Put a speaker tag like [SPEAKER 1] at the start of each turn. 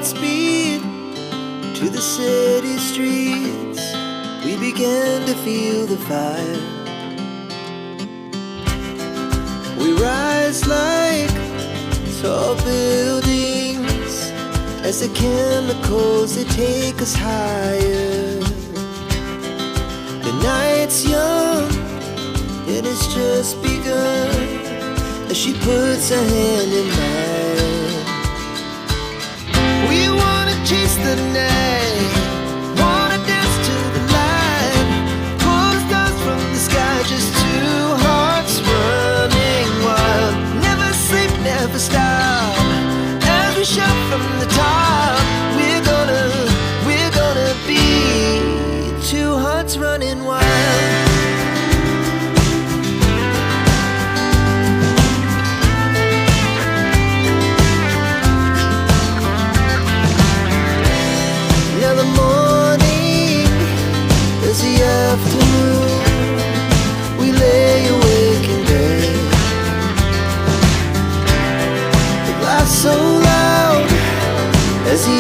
[SPEAKER 1] Godspeed to the city streets. We began to feel the fire. We rise like tall buildings as the chemicals, they take us higher. The night's young, it has just begun, as she puts her hand in mine. We wanna chase the night, wanna dance to the light, pull the stars from the sky, just two hearts running wild. Never sleep, never stop, as we shout from the top. We're gonna be two hearts running wild. Now the morning is the afternoon. We lay awake in bed. The laughs so loud as the